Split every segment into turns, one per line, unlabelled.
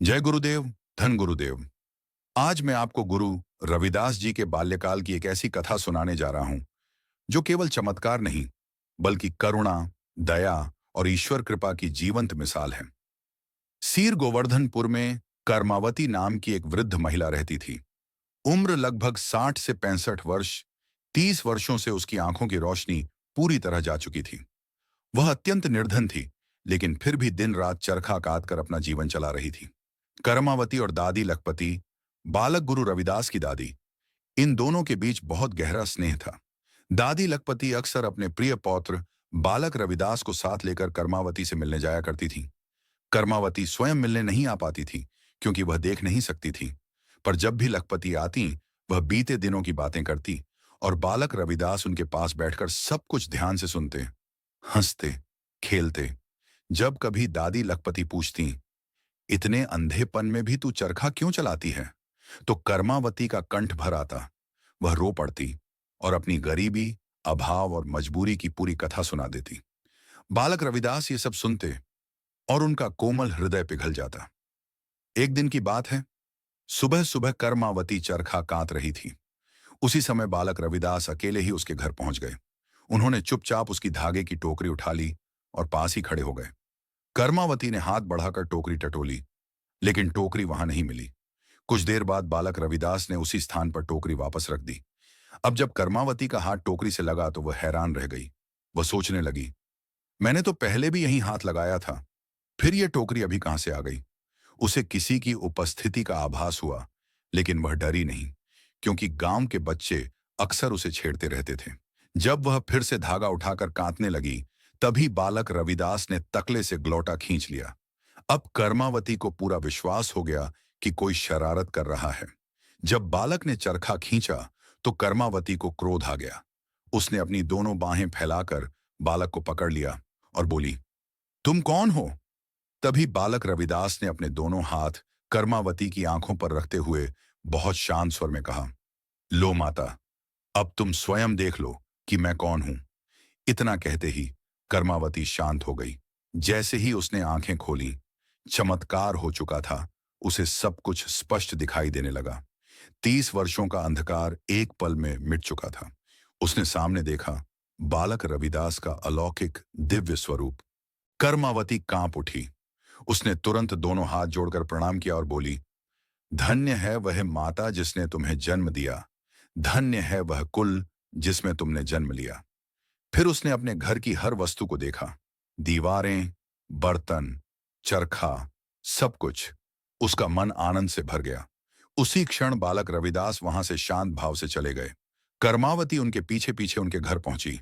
जय गुरुदेव, धन गुरुदेव। आज मैं आपको गुरु रविदास जी के बाल्यकाल की एक ऐसी कथा सुनाने जा रहा हूं जो केवल चमत्कार नहीं बल्कि करुणा, दया और ईश्वर कृपा की जीवंत मिसाल है। सीर गोवर्धनपुर में कर्मावती नाम की एक वृद्ध महिला रहती थी। उम्र लगभग 60 से 65 वर्ष। 30 वर्षों से उसकी आंखों की रोशनी पूरी तरह जा चुकी थी। वह अत्यंत निर्धन थी, लेकिन फिर भी दिन रात चरखा काट कर अपना जीवन चला रही थी। करमावती और दादी लखपति, बालक गुरु रविदास की दादी, इन दोनों के बीच बहुत गहरा स्नेह था। दादी लखपति अक्सर अपने प्रिय पौत्र बालक रविदास को साथ लेकर कर्मावती से मिलने जाया करती थी। कर्मावती स्वयं मिलने नहीं आ पाती थी क्योंकि वह देख नहीं सकती थी, पर जब भी लखपति आती, वह बीते दिनों की बातें करती और बालक रविदास उनके पास बैठकर सब कुछ ध्यान से सुनते, हंसते, खेलते। जब कभी दादी लखपति पूछती, इतने अंधेपन में भी तू चरखा क्यों चलाती है, तो कर्मावती का कंठ भर आता। वह रो पड़ती और अपनी गरीबी, अभाव और मजबूरी की पूरी कथा सुना देती। बालक रविदास ये सब सुनते और उनका कोमल हृदय पिघल जाता। एक दिन की बात है, सुबह सुबह कर्मावती चरखा कात रही थी। उसी समय बालक रविदास अकेले ही उसके घर पहुंच गए। उन्होंने चुपचाप उसकी धागे की टोकरी उठा ली और पास ही खड़े हो गए। कर्मावती ने हाथ बढ़ाकर टोकरी टटोली, लेकिन टोकरी वहां नहीं मिली। कुछ देर बाद बालक रविदास ने उसी स्थान पर टोकरी वापस रख दी। अब जब कर्मावती का हाथ टोकरी से लगा तो वह हैरान रह गई। वह सोचने लगी, मैंने तो पहले भी यहीं हाथ लगाया था, फिर यह टोकरी अभी कहां से आ गई। उसे किसी की उपस्थिति का आभास हुआ, लेकिन वह डरी नहीं, क्योंकि गांव के बच्चे अक्सर उसे छेड़ते रहते थे। जब वह फिर से धागा उठाकर काटने लगी, तभी बालक रविदास ने तकले से ग्लोटा खींच लिया। अब कर्मावती को पूरा विश्वास हो गया कि कोई शरारत कर रहा है। जब बालक ने चरखा खींचा तो कर्मावती को क्रोध आ गया। उसने अपनी दोनों बाहें फैलाकर बालक को पकड़ लिया और बोली, तुम कौन हो? तभी बालक रविदास ने अपने दोनों हाथ कर्मावती की आंखों पर रखते हुए बहुत शांत स्वर में कहा, लो माता, अब तुम स्वयं देख लो कि मैं कौन हूं। इतना कहते ही कर्मावती शांत हो गई। जैसे ही उसने आंखें खोली, चमत्कार हो चुका था। उसे सब कुछ स्पष्ट दिखाई देने लगा। 30 वर्षों का अंधकार एक पल में मिट चुका था। उसने सामने देखा बालक रविदास का अलौकिक दिव्य स्वरूप। कर्मावती कांप उठी। उसने तुरंत दोनों हाथ जोड़कर प्रणाम किया और बोली, धन्य है वह माता जिसने तुम्हें जन्म दिया, धन्य है वह कुल जिसमें तुमने जन्म लिया। फिर उसने अपने घर की हर वस्तु को देखा, दीवारें, बर्तन, चरखा, सब कुछ। उसका मन आनंद से भर गया। उसी क्षण बालक रविदास वहां से शांत भाव से चले गए। कर्मावती उनके पीछे पीछे उनके घर पहुंची।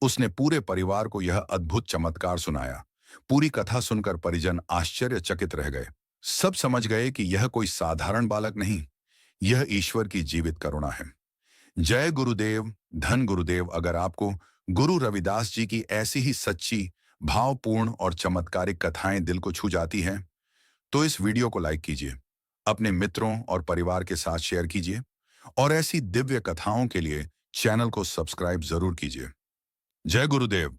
उसने पूरे परिवार को यह अद्भुत चमत्कार सुनाया। पूरी कथा सुनकर परिजन आश्चर्यचकित रह गए। सब समझ गए कि यह कोई साधारण बालक नहीं, यह ईश्वर की जीवित करुणा है। जय गुरुदेव, धन गुरुदेव। अगर आपको गुरु रविदास जी की ऐसी ही सच्ची, भावपूर्ण और चमत्कारिक कथाएं दिल को छू जाती हैं, तो इस वीडियो को लाइक कीजिए, अपने मित्रों और परिवार के साथ शेयर कीजिए और ऐसी दिव्य कथाओं के लिए चैनल को सब्सक्राइब जरूर कीजिए। जय गुरुदेव।